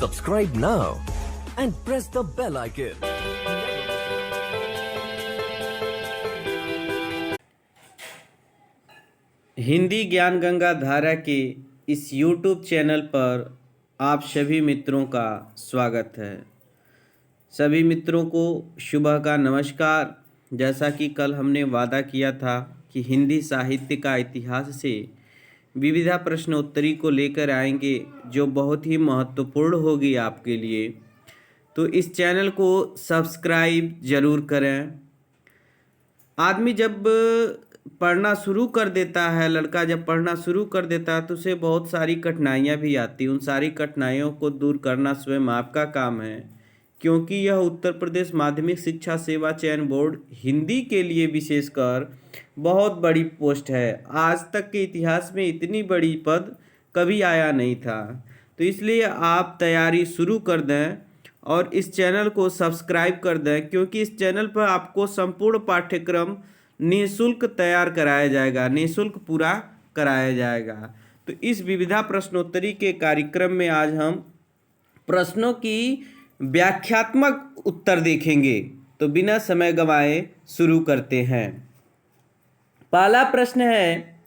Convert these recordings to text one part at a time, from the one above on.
Subscribe now and press the bell icon. Hindi ज्ञान गंगा धारा के इस YouTube चैनल पर आप सभी मित्रों का स्वागत है। सभी मित्रों को सुबह का नमस्कार। जैसा कि कल हमने वादा किया था कि हिंदी साहित्य का इतिहास से विविधा प्रश्नोत्तरी को लेकर आएंगे जो बहुत ही महत्वपूर्ण होगी आपके लिए, तो इस चैनल को सब्सक्राइब ज़रूर करें। आदमी जब पढ़ना शुरू कर देता है, लड़का जब पढ़ना शुरू कर देता है तो उसे बहुत सारी कठिनाइयाँ भी आती हैं। उन सारी कठिनाइयों को दूर करना स्वयं आपका काम है, क्योंकि यह उत्तर प्रदेश माध्यमिक शिक्षा सेवा चयन बोर्ड हिंदी के लिए विशेषकर बहुत बड़ी पोस्ट है। आज तक के इतिहास में इतनी बड़ी पद कभी आया नहीं था, तो इसलिए आप तैयारी शुरू कर दें और इस चैनल को सब्सक्राइब कर दें, क्योंकि इस चैनल पर आपको संपूर्ण पाठ्यक्रम निःशुल्क तैयार कराया जाएगा, निःशुल्क पूरा कराया जाएगा। तो इस विविधा प्रश्नोत्तरी के कार्यक्रम में आज हम प्रश्नों की व्याख्यात्मक उत्तर देखेंगे। तो बिना समय गंवाए शुरू करते हैं। पहला प्रश्न है,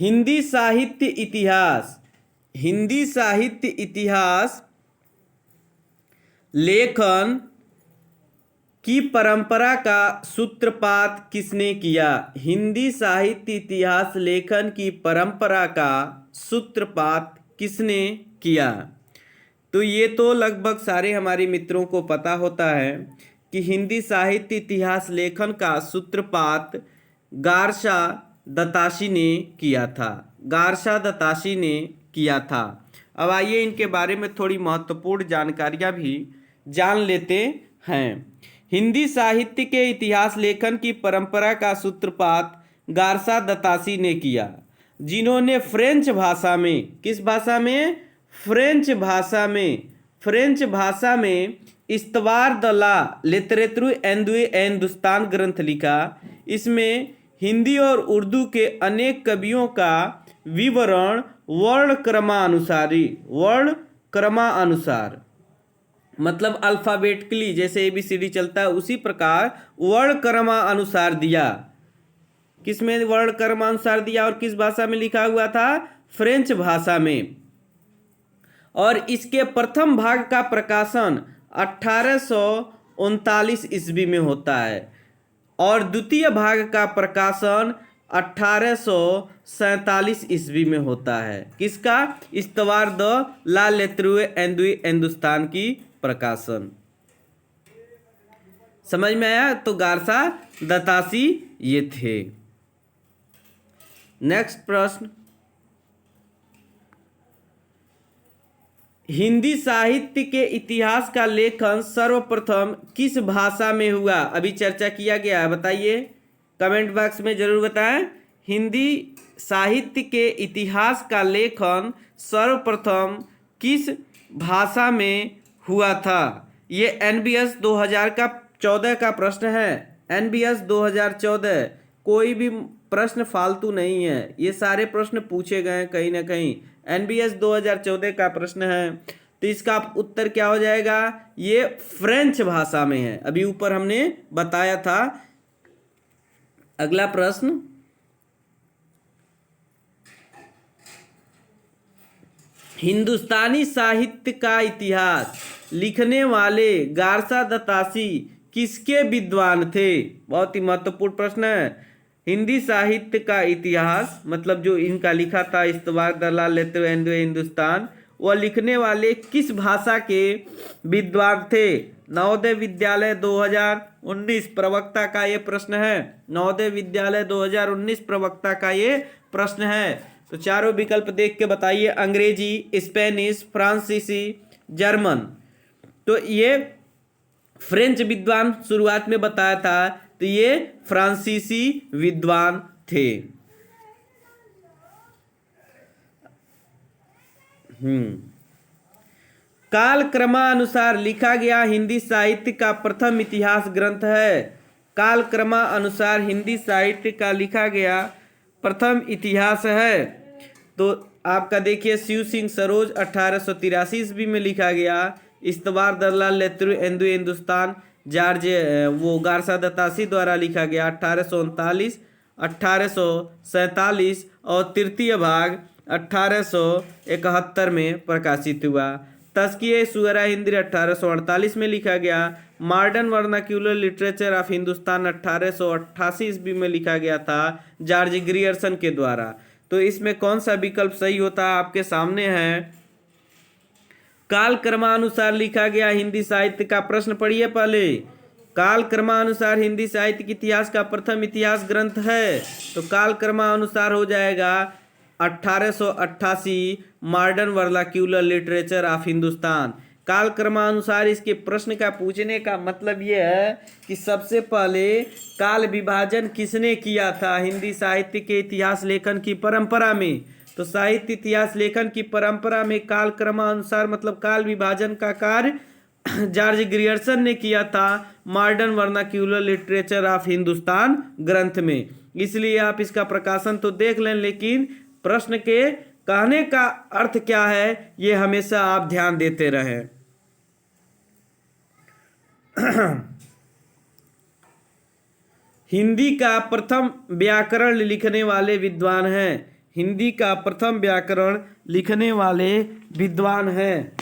हिंदी साहित्य इतिहास। हिंदी साहित्य इतिहास लेखन की परंपरा का सूत्रपात किसने किया? हिंदी साहित्य इतिहास लेखन की परंपरा का सूत्रपात किसने किया? तो ये तो लगभग सारे हमारे मित्रों को पता होता है कि हिंदी साहित्य इतिहास लेखन का सूत्रपात गारशा दत्ताशी ने किया था। गारशा दत्ताशी ने किया था। अब आइए इनके बारे में थोड़ी महत्वपूर्ण जानकारियाँ भी जान लेते हैं। हिंदी साहित्य के इतिहास लेखन की परंपरा का सूत्रपात गारशा दत्ताशी ने किया, जिन्होंने फ्रेंच भाषा में, किस भाषा में? फ्रेंच भाषा में, फ्रेंच भाषा में इस्तवार द ला लिटरेचर एंदुए हिंदुस्तान ग्रंथ लिखा। इसमें हिंदी और उर्दू के अनेक कवियों का विवरण वर्ण क्रमानुसार मतलब अल्फ़ाबेटिकली जैसे ABCD चलता है उसी प्रकार वर्ण क्रमानुसार दिया। किस में वर्ण क्रमानुसार दिया और किस भाषा में लिखा हुआ था? फ्रेंच भाषा में। और इसके प्रथम भाग का प्रकाशन 1839 ईस्वी में होता है और द्वितीय भाग का प्रकाशन 1847 ईस्वी में होता है। किसका? इस्तवार द ला लिटरेचर एंदुए हिंदुस्तान की प्रकाशन। समझ में आया? तो गारशा दत्ताशी ये थे। नेक्स्ट प्रश्न, हिंदी साहित्य के इतिहास का लेखन सर्वप्रथम किस भाषा में हुआ? अभी चर्चा किया गया है, बताइए, कमेंट बॉक्स में जरूर बताएं। हिंदी साहित्य के इतिहास का लेखन सर्वप्रथम किस भाषा में हुआ था? ये NBS 2014 का प्रश्न है। NBS 2014 कोई भी प्रश्न फालतू नहीं है, ये सारे प्रश्न पूछे गए हैं कहीं ना कहीं। NBS 2014 का प्रश्न है, तो इसका उत्तर क्या हो जाएगा? ये फ्रेंच भाषा में है, अभी ऊपर हमने बताया था। अगला प्रश्न, हिंदुस्तानी साहित्य का इतिहास लिखने वाले गारशा दत्ताशी किसके विद्वान थे? बहुत ही महत्वपूर्ण प्रश्न है। हिंदी साहित्य का इतिहास मतलब जो इनका लिखा था इस्तवार द ला लिटरेचर एंदुए हिंदुस्तान, वह लिखने वाले किस भाषा के विद्वान थे? नवोदय विद्यालय 2019 प्रवक्ता का ये प्रश्न है। नवोदय विद्यालय 2019 प्रवक्ता का ये प्रश्न है। तो चारों विकल्प देख के बताइए, अंग्रेजी, स्पेनिश, फ्रांसीसी, जर्मन। तो ये फ्रेंच विद्वान शुरुआत में बताया था, तो ये फ्रांसीसी विद्वान थे। काल क्रमानुसार लिखा गया हिंदी साहित्य का प्रथम इतिहास ग्रंथ है। काल क्रमानुसार हिंदी साहित्य का लिखा गया प्रथम इतिहास है। तो आपका देखिए शिव सिंह सरोज 1883 ईस्वी में लिखा गया। इस्तवार दलाल लेत्रु हिंदू हिंदुस्तान जॉर्ज वो गारसा दत्तासी द्वारा लिखा गया 1839, 1847 और तृतीय भाग 1871 में प्रकाशित हुआ। तज़किए शुअरा हिंदी 1848 में लिखा गया। Modern vernacular literature of Hindustan 1888 ईस्वी में लिखा गया था जॉर्ज ग्रियर्सन के द्वारा। तो इसमें कौन सा विकल्प सही होता है आपके सामने है। काल क्रमानुसार लिखा गया हिंदी साहित्य का प्रश्न पढ़िए पहले। काल क्रमानुसार हिंदी साहित्य के इतिहास का प्रथम इतिहास ग्रंथ है, तो काल क्रमानुसार हो जाएगा 1888 modern vernacular literature of Hindustan. काल क्रमानुसार इसके प्रश्न का पूछने का मतलब यह है कि सबसे पहले काल विभाजन किसने किया था हिंदी साहित्य के इतिहास लेखन की परंपरा में। तो साहित्य इतिहास लेखन की परंपरा में काल क्रमानुसार मतलब काल विभाजन का कार्य जॉर्ज ग्रियर्सन ने किया था modern vernacular literature of Hindustan ग्रंथ में। इसलिए आप इसका प्रकाशन तो देख लें, लेकिन प्रश्न के कहने का अर्थ क्या है ये हमेशा आप ध्यान देते रहें। हिंदी का प्रथम व्याकरण लिखने वाले विद्वान हैं। हिंदी का प्रथम व्याकरण लिखने वाले विद्वान हैं।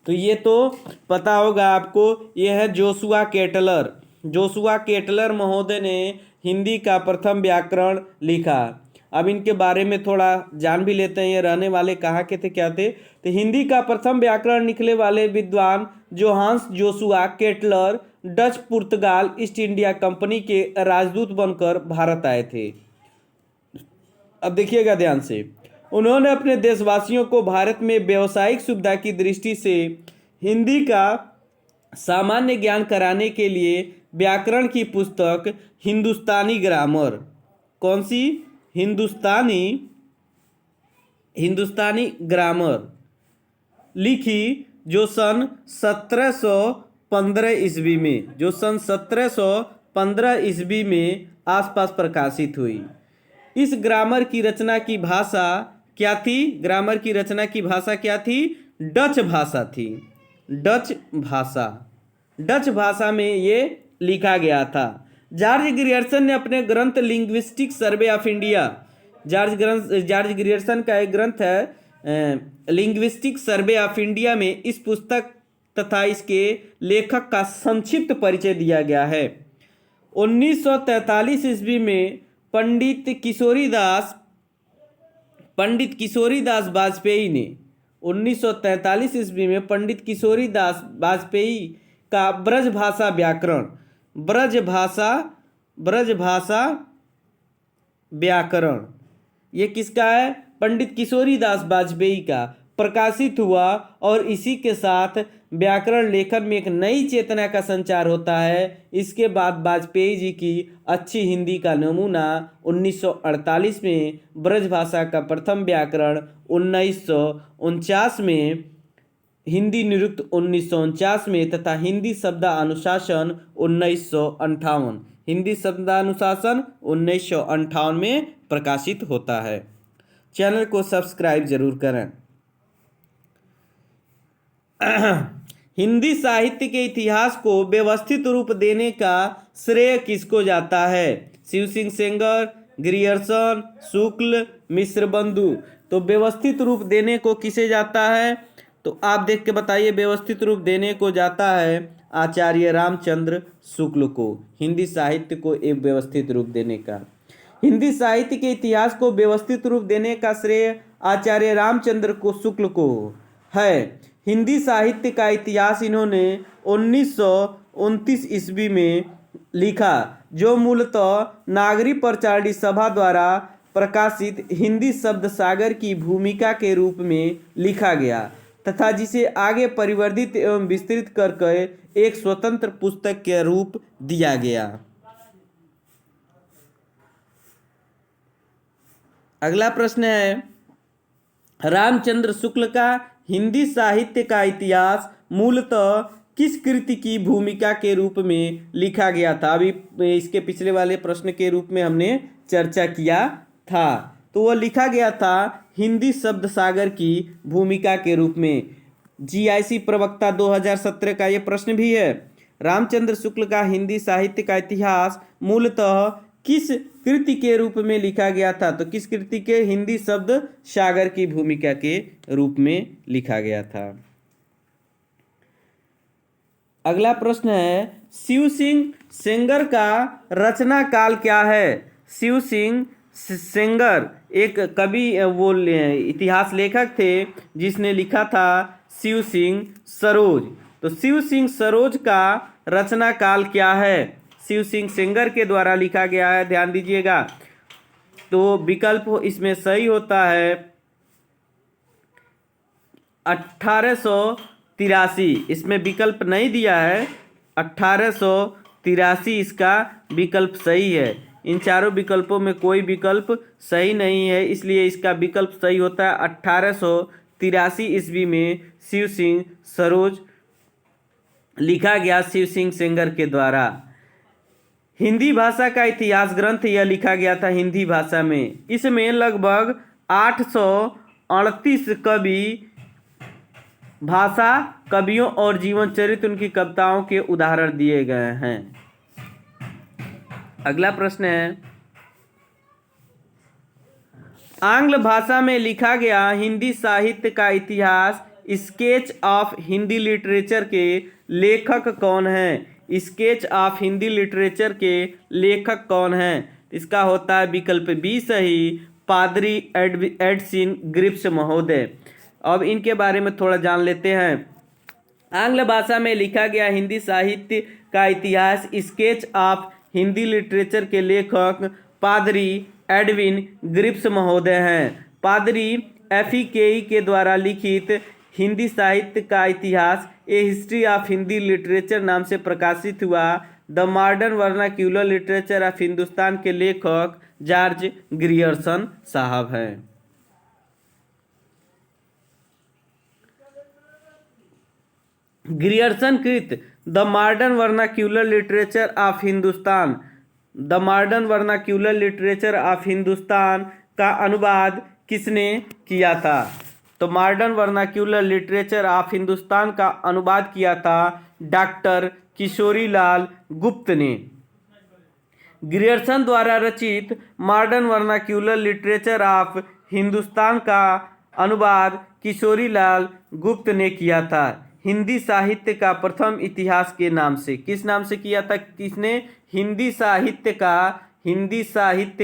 तो ये तो पता होगा आपको, यह है जोशुआ केटलर। जोशुआ केटलर महोदय ने हिंदी का प्रथम व्याकरण लिखा। अब इनके बारे में थोड़ा जान भी लेते हैं। ये रहने वाले कहाँ के थे, क्या थे। तो हिंदी का प्रथम व्याकरण लिखने वाले विद्वान जोहान्स जोशुआ केटलर डच पुर्तगाल ईस्ट इंडिया कंपनी के राजदूत बनकर भारत आए थे। अब देखिएगा ध्यान से, उन्होंने अपने देशवासियों को भारत में व्यावसायिक सुविधा की दृष्टि से हिंदी का सामान्य ज्ञान कराने के लिए व्याकरण की पुस्तक हिंदुस्तानी ग्रामर, कौन सी, हिंदुस्तानी ग्रामर लिखी, जो सन 1715 ईस्वी में, जो सन 1715 ईस्वी में आसपास प्रकाशित हुई। इस ग्रामर की रचना की भाषा क्या थी, ग्रामर की रचना की भाषा क्या थी, डच भाषा थी। डच भाषा में ये लिखा गया था। जॉर्ज ग्रियर्सन ने अपने ग्रंथ linguistic survey of India, George Grierson का एक ग्रंथ है लिंग्विस्टिक सर्वे ऑफ इंडिया में इस पुस्तक तथा इसके लेखक का संक्षिप्त परिचय दिया गया है। 1943 ईस्वी में पंडित किशोरीदास वाजपेयी ने 1943 ईस्वी में पंडित किशोरीदास वाजपेयी का ब्रजभाषा व्याकरण ये किसका है, पंडित किशोरीदास वाजपेयी का प्रकाशित हुआ। और इसी के साथ व्याकरण लेखन में एक नई चेतना का संचार होता है। इसके बाद वाजपेयी जी की अच्छी हिंदी का नमूना 1948 में, ब्रजभाषा का प्रथम व्याकरण 1949 में, हिंदी निरुक्त 1949 में तथा हिंदी शब्दानुशासन 1958, हिंदी शब्दानुशासन 1958 में प्रकाशित होता है। चैनल को सब्सक्राइब जरूर करें। हिंदी साहित्य के इतिहास को व्यवस्थित रूप देने का श्रेय किसको जाता है, शिव सिंह सेंगर, ग्रियर्सन, शुक्ल, मिश्र बंधु। तो व्यवस्थित रूप देने को किसे जाता है, तो आप देख के बताइए। व्यवस्थित रूप देने को जाता है आचार्य रामचंद्र शुक्ल को, हिंदी साहित्य को एक व्यवस्थित रूप देने का। हिंदी साहित्य के इतिहास को व्यवस्थित रूप देने का श्रेय आचार्य रामचंद्र को शुक्ल को है। हिंदी साहित्य का इतिहास इन्होंने 1929 ईस्वी में लिखा, जो मूलतः नागरी प्रचारणी सभा द्वारा प्रकाशित हिंदी शब्द सागर की भूमिका के रूप में लिखा गया तथा जिसे आगे परिवर्धित एवं विस्तृत करके एक स्वतंत्र पुस्तक के रूप दिया गया। अगला प्रश्न है, रामचंद्र शुक्ल का हिंदी साहित्य का इतिहास मूलतः किस कृति की भूमिका के रूप में लिखा गया था। अभी इसके पिछले वाले प्रश्न के रूप में हमने चर्चा किया था। तो वह लिखा गया था हिंदी शब्द सागर की भूमिका के रूप में। जीआईसी प्रवक्ता 2017 का ये प्रश्न भी है। रामचंद्र शुक्ल का हिंदी साहित्य का इतिहास मूलतः किस कृति के रूप में लिखा गया था? तो किस कृति के? हिंदी शब्द सागर की भूमिका के रूप में लिखा गया था। अगला प्रश्न है शिव सिंह सेंगर का रचना काल क्या है? शिव सिंह सेंगर एक कवि, वो इतिहास लेखक थे जिसने लिखा था शिव सिंह सरोज। तो शिव सिंह सरोज का रचना काल क्या है? शिव सिंह सेंगर के द्वारा लिखा गया है, ध्यान दीजिएगा। तो विकल्प इसमें सही होता है 1883। इसमें विकल्प नहीं दिया है, 1883 इसका विकल्प सही है। इन चारों विकल्पों में कोई विकल्प सही नहीं है, इसलिए इसका विकल्प सही होता है 1883 ईस्वी में शिव सिंह सरोज लिखा गया, शिव सिंह सेंगर के द्वारा। हिंदी भाषा का इतिहास ग्रंथ यह लिखा गया था हिंदी भाषा में। इसमें लगभग 838 भाषा कवियों और जीवन चरित्र उनकी कविताओं के उदाहरण दिए गए हैं। अगला प्रश्न है आंग्ल भाषा में लिखा गया हिंदी साहित्य का इतिहास स्केच ऑफ हिंदी लिटरेचर के लेखक कौन हैं? स्केच ऑफ हिंदी लिटरेचर के लेखक कौन हैं? इसका होता है विकल्प बी सही, पादरी एडसिन ग्रिप्स महोदय। अब इनके बारे में थोड़ा जान लेते हैं। आंग्ल भाषा में लिखा गया हिंदी साहित्य का इतिहास स्केच ऑफ हिंदी लिटरेचर के लेखक पादरी एडविन ग्रिप्स महोदय हैं। पादरी एफईकेई के द्वारा लिखित हिंदी साहित्य का इतिहास ए हिस्ट्री ऑफ हिंदी लिटरेचर नाम से प्रकाशित हुआ। The modern vernacular literature of Hindustan के लेखक जॉर्ज ग्रियर्सन साहब हैं। ग्रियर्सन कृत the modern vernacular literature of Hindustan, the modern vernacular literature of Hindustan का अनुवाद किसने किया था? तो modern vernacular literature of Hindustan का अनुवाद किया था डॉक्टर किशोरीलाल गुप्त ने। ग्रियर्सन द्वारा रचित modern vernacular literature of Hindustan का अनुवाद किशोरीलाल गुप्त ने किया था। हिंदी साहित्य का प्रथम इतिहास के नाम से, किस नाम से किया था? किसने? हिंदी साहित्य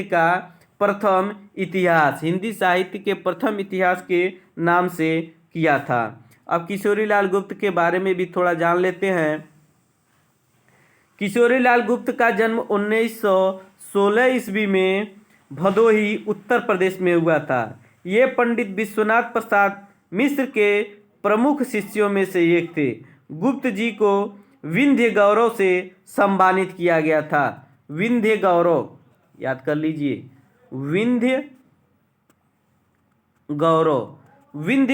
का प्रथम इतिहास, हिंदी साहित्य के प्रथम इतिहास के नाम से किया था। अब किशोरीलाल गुप्त के बारे में भी थोड़ा जान लेते हैं। किशोरीलाल गुप्त का जन्म 1916 ईस्वी में भदोही उत्तर प्रदेश में हुआ था। ये पंडित विश्वनाथ प्रसाद मिश्र के प्रमुख शिष्यों में से एक थे। गुप्त जी को विंध्य गौरव से सम्मानित किया गया था। विंध्य गौरव याद कर लीजिए, विंध्य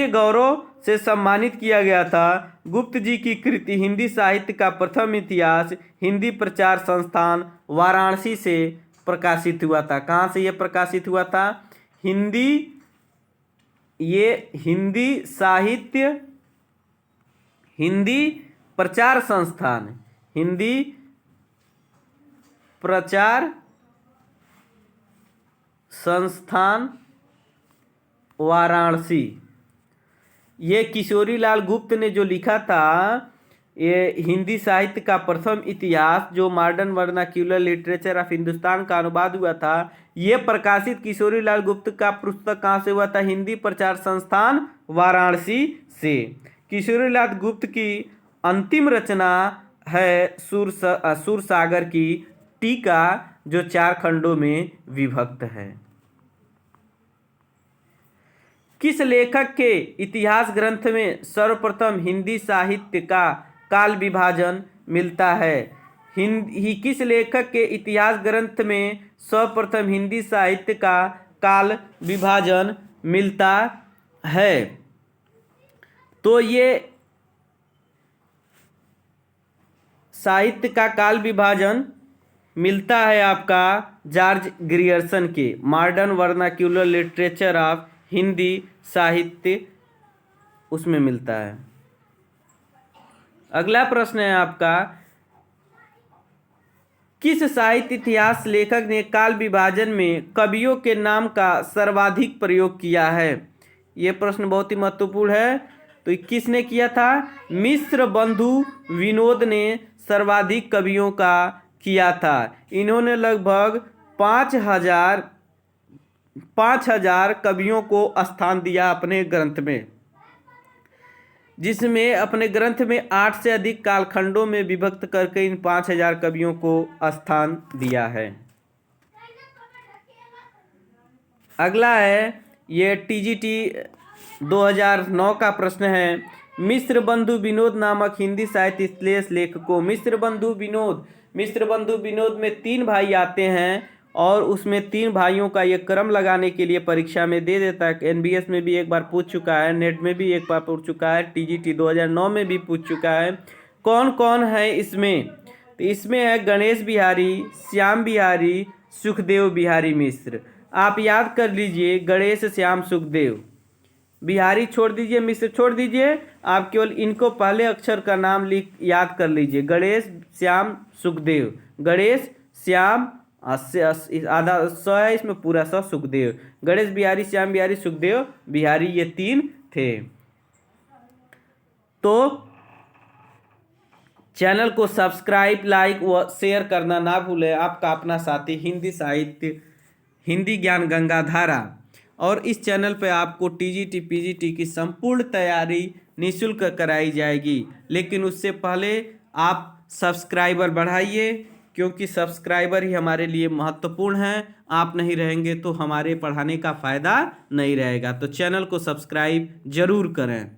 गौरव से सम्मानित किया गया था। गुप्त जी की कृति हिंदी साहित्य का प्रथम इतिहास हिंदी प्रचार संस्थान वाराणसी से प्रकाशित हुआ था। कहाँ से यह प्रकाशित हुआ था? हिंदी प्रचार संस्थान वाराणसी। ये किशोरीलाल गुप्त ने जो लिखा था, ये हिंदी साहित्य का प्रथम इतिहास जो modern vernacular literature of Hindustan का अनुवाद हुआ था, ये प्रकाशित किशोरीलाल गुप्त का पुस्तक कहाँ से हुआ था? हिंदी प्रचार संस्थान वाराणसी से। किशोरीलाल गुप्त की अंतिम रचना है सूरसागर की टीका, जो 4 खंडों में विभक्त है। किस लेखक के इतिहास ग्रंथ में सर्वप्रथम हिंदी साहित्य का काल विभाजन मिलता है? किस लेखक के इतिहास ग्रंथ में सर्वप्रथम हिंदी साहित्य का काल विभाजन मिलता है? तो ये साहित्य का काल विभाजन मिलता है आपका जॉर्ज ग्रियर्सन के modern vernacular literature of Hindi साहित्य, उसमें मिलता है। अगला प्रश्न है आपका, किस साहित्य इतिहास लेखक ने काल विभाजन में कवियों के नाम का सर्वाधिक प्रयोग किया है? ये प्रश्न बहुत ही महत्वपूर्ण है। तो किसने किया था? मिश्र बंधु विनोद ने सर्वाधिक कवियों का किया था। इन्होंने लगभग 5,000 कवियों को स्थान दिया अपने ग्रंथ में, जिसमें अपने ग्रंथ में 8 से अधिक कालखंडों में विभक्त करके इन 5,000 कवियों को स्थान दिया है। अगला है, ये टीजीटी 2009 का प्रश्न है। मिश्र बंधु विनोद नामक हिंदी साहित्य श्लेष लेखकों। मिश्र बंधु विनोद में 3 भाई आते हैं और उसमें 3 भाइयों का ये क्रम लगाने के लिए परीक्षा में दे देता है। एनबीएस में भी एक बार पूछ चुका है, नेट में भी एक बार पूछ चुका है, टीजीटी 2009 में भी पूछ चुका है। कौन कौन है इसमें? तो इसमें है गणेश बिहारी, श्याम बिहारी, सुखदेव बिहारी मिश्र। आप याद कर लीजिए, गणेश, श्याम, सुखदेव। बिहारी छोड़ दीजिए, मिश्र छोड़ दीजिए, आप केवल इनको पहले अक्षर का नाम याद कर लीजिए। गणेश, श्याम, सुखदेव। गणेश, श्याम, आधा स है इसमें, पूरा स, सुखदेव। गणेश बिहारी, श्याम बिहारी, सुखदेव बिहारी, ये 3 थे। तो चैनल को सब्सक्राइब, लाइक व शेयर करना ना भूलें। आपका अपना साथी हिंदी साहित्य, हिंदी ज्ञान गंगाधारा। और इस चैनल पे आपको टीजीटी पीजीटी की संपूर्ण तैयारी निःशुल्क कराई जाएगी, लेकिन उससे पहले आप सब्सक्राइबर बढ़ाइए, क्योंकि सब्सक्राइबर ही हमारे लिए महत्वपूर्ण हैं। आप नहीं रहेंगे तो हमारे पढ़ाने का फ़ायदा नहीं रहेगा। तो चैनल को सब्सक्राइब जरूर करें।